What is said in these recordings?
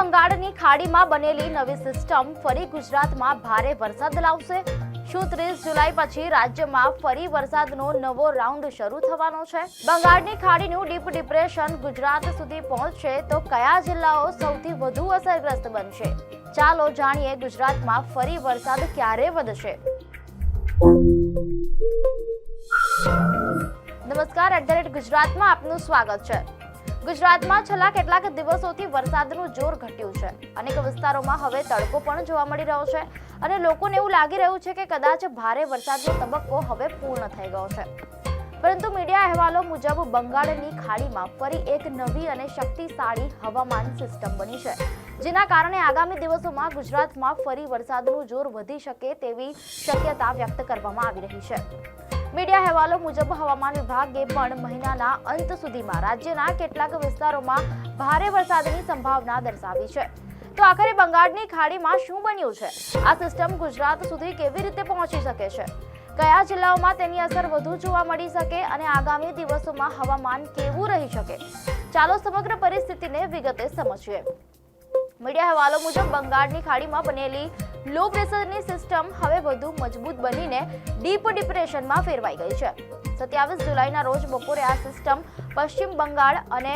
બંગાળની ખાડીમાં બનેલી નવી સિસ્ટમ ફરી ગુજરાતમાં ભારે વરસાદ લાવશે? શું 30 જુલાઈ પછી રાજ્યમાં ફરી વરસાદનો નવો રાઉન્ડ શરૂ થવાનો છે? બંગાળની ખાડીનું ડીપ ડિપ્રેશન ગુજરાત સુધી પહોંચશે તો કયા જિલ્લાઓ સૌથી વધુ અસરગ્રસ્ત બનશે? ચાલો જાણીએ ગુજરાતમાં ફરી વરસાદ ક્યારે વધશે. નમસ્કાર, @ગુજરાતમાં આપનું સ્વાગત છે. ગુજરાતમાં છેલ્લા કેટલાક દિવસોથી વરસાદનું જોર ઘટ્યું છે. અનેક વિસ્તારોમાં હવે તડકો પણ જોવા મળી રહ્યો છે અને લોકોને એવું લાગી રહ્યું છે કે કદાચ ભારે વરસાદનો તબક્કો હવે પૂર્ણ થઈ ગયો છે. પરંતુ મીડિયા અહેવાલો મુજબ બંગાળની ખાડીમાં ફરી એક નવી અને શક્તિશાળી હવામાન સિસ્ટમ બની છે, જેના કારણે આગામી દિવસોમાં ગુજરાતમાં ફરી વરસાદનું જોર વધી શકે તેવી શક્યતા વ્યક્ત કરવામાં આવી રહી છે. મીડિયા અહેવાલો મુજબ હવામાન વિભાગે પણ મહિનાના અંત સુધીમાં રાજ્યના કેટલાક વિસ્તારોમાં ભારે વરસાદની સંભાવના દર્શાવી છે. તો આખરે બંગાળની ખાડીમાં શું બન્યું છે? આ સિસ્ટમ ગુજરાત સુધી કેવી રીતે પહોંચી શકે છે? કયા જિલ્લાઓમાં તેની અસર વધુ જોવા મળી શકે અને આગામી દિવસોમાં હવામાન કેવું રહી શકે? ચાલો સમગ્ર પરિસ્થિતિને વિગતે સમજીએ. મીડિયા અહેવાલો મુજબ બંગાળની ખાડીમાં બનેલી લો પ્રેશરની સિસ્ટમ હવે વધુ મજબૂત બનીને ડીપ ડિપ્રેશનમાં ફેરવાઈ ગઈ છે. 27 જુલાઈના રોજ બપોરે આ સિસ્ટમ પશ્ચિમ બંગાળ અને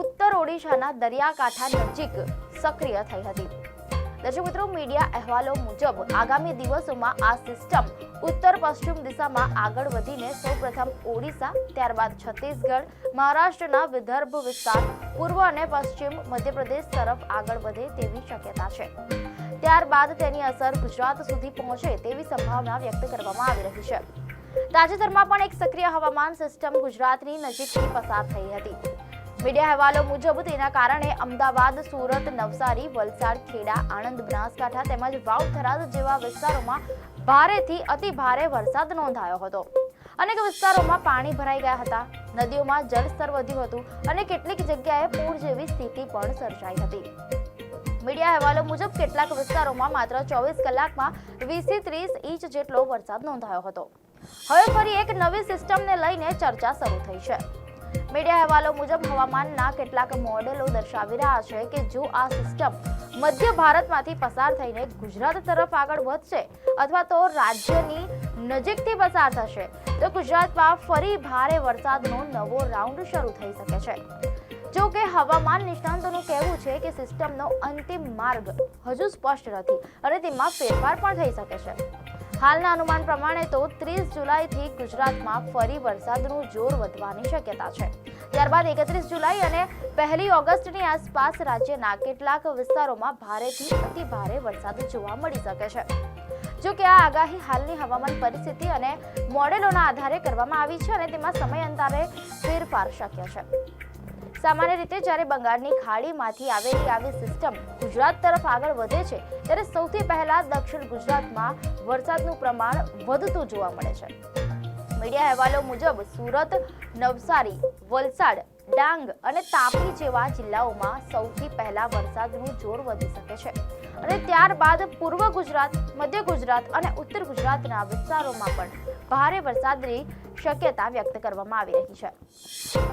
ઉત્તર ઓડિશાના દરિયાકાંઠા નજીક સક્રિય થઈ હતી. દર્શક મિત્રો, મીડિયા અહેવાલો મુજબ આગામી દિવસોમાં આ સિસ્ટમ ઉત્તર પશ્ચિમ દિશામાં આગળ વધીને સૌપ્રથમ ઓડિશા, ત્યારબાદ છત્તીસગઢ, મહારાષ્ટ્રના વિદર્ભ વિસ્તાર, પૂર્વ અને પશ્ચિમ મધ્યપ્રદેશ તરફ આગળ વધે તેવી શક્યતા છે. ત્યારબાદ તેની અસર ગુજરાત સુધી પહોંચે તેવી સંભાવના વ્યક્ત કરવામાં આવી રહી છે. તાજેતરમાં પણ એક સક્રિય હવામાન સિસ્ટમ ગુજરાતની નજીકથી પસાર થઈ હતી. મીડિયા અહેવાલો મુજબ તેના કારણે અમદાવાદ, સુરત, નવસારી, વલસાડ, ખેડા, આણંદ, બનાસકાંઠા તેમજ વાવ, થરાદ જેવા વિસ્તારોમાં ભારેથી અતિ ભારે વરસાદ નોંધાયો હતો. અનેક વિસ્તારોમાં પાણી ભરાઈ ગયા હતા, નદીઓમાં જળસ્તર વધ્યું હતું અને કેટલીક જગ્યાએ પૂર જેવી સ્થિતિ પણ સર્જાઈ હતી. મીડિયા અહેવાલો મુજબ કેટલાક વિસ્તારોમાં માત્ર 24 કલાકમાં 20 થી 30 ઇંચ જેટલો વરસાદ નોંધાયો હતો. હવે ફરી એક નવી સિસ્ટમને લઈને ચર્ચા શરૂ થઈ છે. મીડિયા અહેવાલો મુજબ હવામાનના કેટલાક મોડેલો દર્શાવી રહ્યા છે કે જો આ સિસ્ટમ મધ્ય ભારતમાંથી પસાર થઈને ગુજરાત તરફ આગળ વધશે અથવા તો રાજ્યની નજીકથી પસાર થશે તો ગુજરાતમાં ફરી ભારે વરસાદનો નવો રાઉન્ડ શરૂ થઈ શકે છે. જો કે હવામાન નિષ્ણાંતોનું કહેવું છે કે સિસ્ટમનો અંતિમ માર્ગ હજુ સ્પષ્ટ નથી અને તેમાં ફેરફાર પણ થઈ શકે છે. હાલના અનુમાન પ્રમાણે તો 30 જુલાઈથી ગુજરાતમાં ફરી વરસાદનું જોર વધવાની શક્યતા છે. ત્યારબાદ 31 જુલાઈ અને 1 ઓગસ્ટની આસપાસ રાજ્યના કેટલાક વિસ્તારોમાં ભારેથી અતિ ભારે વરસાદ જોવા મળી શકે છે. જો કે આ આગાહી હાલની હવામાન પરિસ્થિતિ અને મોડેલોના આધારે કરવામાં આવી છે અને તેમાં સમયાંતરે ફેરફાર શક્ય છે. સામાન્ય રીતે જ્યારે બંગાળની ખાડીમાંથી આવેલી આવી સિસ્ટમ ગુજરાત તરફ આગળ વધે છે ત્યારે સૌથી પહેલા દક્ષિણ ગુજરાતમાં વરસાદનું પ્રમાણ વધતું જોવા મળે છે. મીડિયા અહેવાલો મુજબ સુરત, નવસારી, વલસાડ, ડાંગ અને તાપી જેવા જિલ્લાઓમાં સૌથી પહેલા વરસાદનું જોર વધી શકે છે અને ત્યારબાદ પૂર્વ ગુજરાત, મધ્ય ગુજરાત અને ઉત્તર ગુજરાતના વિસ્તારોમાં પણ ભારે વરસાદની શક્યતા વ્યક્ત કરવામાં આવી રહી છે.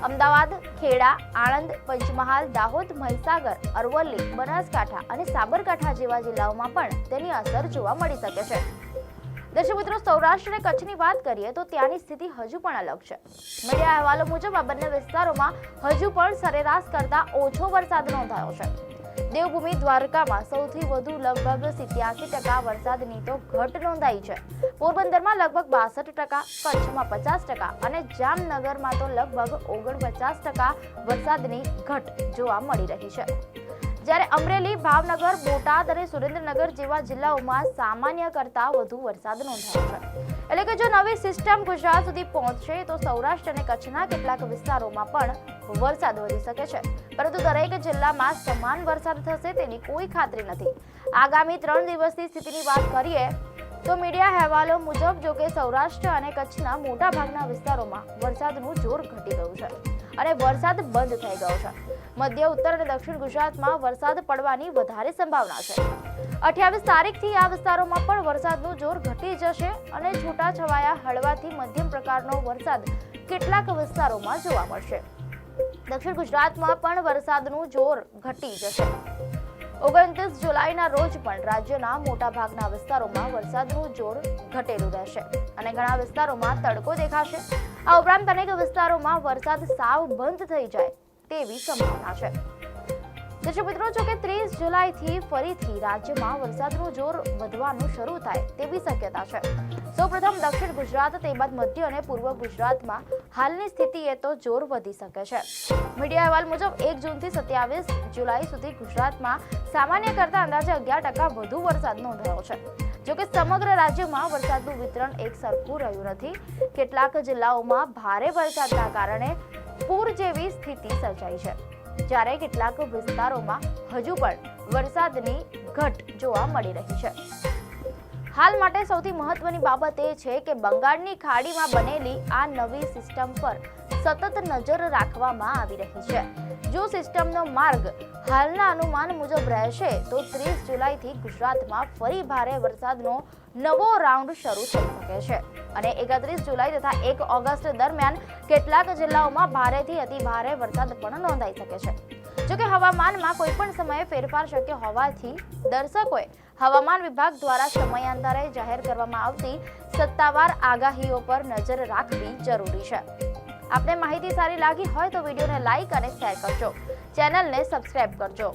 અમદાવાદ, ખેડા, આણંદ, પંચમહાલ, દાહોદ, મહીસાગર, અરવલ્લી, બનાસકાંઠા અને સાબરકાંઠા જેવા જિલ્લાઓમાં પણ તેની અસર જોવા મળી શકે છે. દર્શક મિત્રો, સૌરાષ્ટ્ર અને કચ્છની વાત કરીએ તો ત્યાંની સ્થિતિ હજુ પણ અલગ છે. મીડિયા અહેવાલો મુજબ આ બંને વિસ્તારોમાં હજુ પણ સરેરાશ કરતા ઓછો વરસાદ નોંધાયો છે. દેવભૂમિ દ્વારકામાં સૌથી વધુ લગભગ 87% વરસાદની તો ઘટ નોંધાઈ છે. પોરબંદરમાં લગભગ 62%, કચ્છમાં 50% અને જામનગરમાં તો લગભગ 49% વરસાદની ઘટ જોવા મળી રહી છે. જ્યારે અમરેલી, ભાવનગર, બોટાદ અને સુરેન્દ્રનગર જેવા જિલ્લાઓમાં સામાન્ય કરતા વધુ વરસાદ નોંધાયો છે. એટલે કે જો નવી સિસ્ટમ ગુજરાત સુધી પહોંચશે તો સૌરાષ્ટ્ર અને કચ્છના કેટલાક વિસ્તારોમાં પણ વરસાદ વધી શકે છે. પરંતુ દરેક જિલ્લામાં સમાન વરસાદ થશે તેની કોઈ ખાતરી નથી. આગામી 3 દિવસની સ્થિતિની વાત કરીએ તો મીડિયા અહેવાલો મુજબ જો કે સૌરાષ્ટ્ર અને કચ્છના મોટા ભાગના વિસ્તારોમાં વરસાદનું જોર ઘટી ગયું છે અને વરસાદ બંધ થઈ ગયો છે. મધ્ય, ઉત્તર અને દક્ષિણ ગુજરાતમાં વરસાદ પડવાની વધારે સંભાવના છે. 28 તારીખથી આ વિસ્તારોમાં પણ વરસાદનું જોર ઘટી જશે અને છૂટાછવાયા હળવાથી મધ્યમ પ્રકારનો વરસાદ કેટલાક વિસ્તારોમાં જોવા મળશે. દક્ષિણ ગુજરાતમાં પણ વરસાદનું જોર ઘટી જશે. 29 જુલાઈના રોજ પણ રાજ્યના મોટાભાગના વિસ્તારોમાં વરસાદનું જોર ઘટેલું રહેશે અને ઘણા વિસ્તારોમાં તડકો દેખાશે. આ ઉપરાંત અનેક વિસ્તારોમાં વરસાદ સાવ બંધ થઈ જાય તેવી સંભાવના છે. દર્શક મિત્રો, જો કે 30 જુલાઈથી ફરીથી રાજ્યમાં વરસાદનું જોર વધવાનું શરૂ થાય તેવી શક્યતા છે. સૌપ્રથમ દક્ષિણ ગુજરાત, ત્યારબાદ મધ્ય અને પૂર્વ ગુજરાતમાં હાલની સ્થિતિએ તો જોર વધી શકે છે. મીડિયા અહેવાલ મુજબ 1 જૂનથી 27 જુલાઈ સુધી ગુજરાતમાં સામાન્ય કરતા અંદાજે 11% વધુ વરસાદ નોંધાયો છે. જોકે સમગ્ર રાજ્યમાં વરસાદનું વિતરણ એક સરખું રહ્યું નથી. કેટલાક જિલ્લાઓમાં ભારે વરસાદના કારણે પૂર જેવી સ્થિતિ સર્જાઈ છે, જ્યારે કેટલાક વિસ્તારોમાં હજુ પણ વરસાદની ઘટ જોવા મળી રહી છે. હાલ માટે સૌથી મહત્વની બાબત એ છે કે બંગાળની ખાડીમાં બનેલી આ નવી સિસ્ટમ પર સતત નજર રાખવામાં આવી રહી છે. જો સિસ્ટમનો માર્ગ હાલના અનુમાન મુજબ રહેશે તો 30 જુલાઈથી ગુજરાતમાં ફરી ભારે વરસાદનો નવો રાઉન્ડ શરૂ થઈ શકે છે અને 31 જુલાઈ તથા 1 ઓગસ્ટ દરમિયાન કેટલાક જિલ્લાઓમાં ભારેથી અતિ ભારે વરસાદ પણ નોંધાઈ શકે છે. જોકે હવામાનમાં કોઈ પણ સમયે ફેરફાર શક્ય હોવાથી દર્શકોએ હવામાન વિભાગ દ્વારા સમયાંતરે જાહેર કરવામાં આવતી સત્તાવાર આગાહીઓ પર નજર રાખવી જરૂરી છે. આપને માહિતી સારી લાગી હોય તો વિડીયોને લાઈક અને શેર કરજો. ચેનલને સબસ્ક્રાઇબ કરજો.